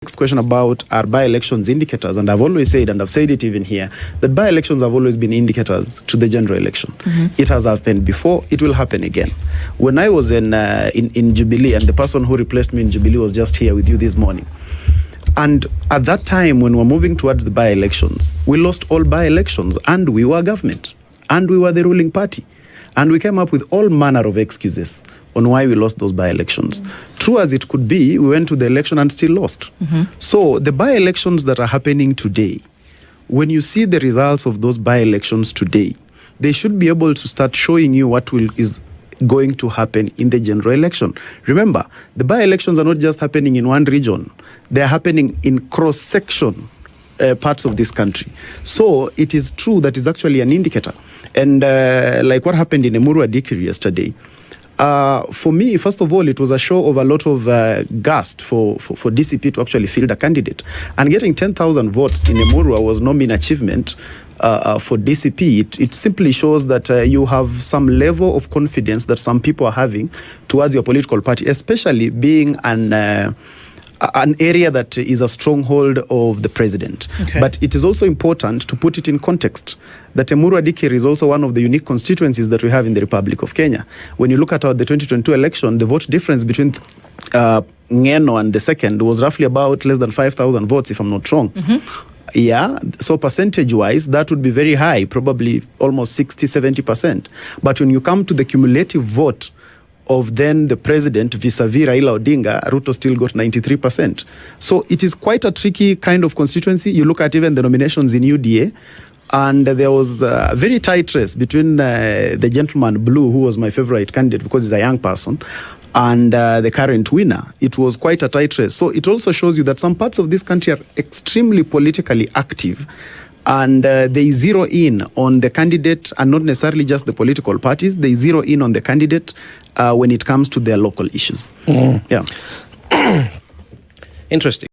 Next question about are by-elections indicators, and I've always said, and I've said it even here, that by-elections have always been indicators to the general election. It has happened before, it will happen again. When I was in Jubilee, and the person who replaced me in Jubilee was just here with you this morning, and at that time when we're moving towards the by-elections, we lost all by-elections, and we were government, and we were the ruling party, and we came up with all manner of excuses on why we lost those by-elections. True as it could be, we went to the election and still lost. So the by-elections that are happening today, when you see the results of those by-elections today, they should be able to start showing you what is going to happen in the general election. Remember, the by-elections are not just happening in one region. They are happening in cross-section parts of this country. So it is true that is actually an indicator. And like what happened in Emurua Dikir yesterday, for me, first of all, it was a show of a lot of gust for DCP to actually field a candidate. And getting 10,000 votes in Emurua was no mean achievement for DCP. It simply shows that you have some level of confidence that some people are having towards your political party, especially being an area that is a stronghold of the president. But it is also important to put it in context that Emurua Dikir is also one of the unique constituencies that we have in the Republic of Kenya. When you look at the 2022 election, the vote difference between Ngeno and the second was roughly about less than 5,000 votes, if I'm not wrong. Yeah, so percentage-wise, that would be very high, probably almost 60-70%. But when you come to the cumulative vote of then the president vis-a-vis Raila Odinga, Ruto still got 93%. So it is quite a tricky kind of constituency. You look at even the nominations in UDA, and there was a very tight race between the gentleman Blue, who was my favorite candidate because he's a young person, and the current winner. It was quite a tight race. So it also shows you that some parts of this country are extremely politically active, and they zero in on the candidate, and not necessarily just the political parties. They zero in on the candidate when it comes to their local issues. Yeah. Interesting.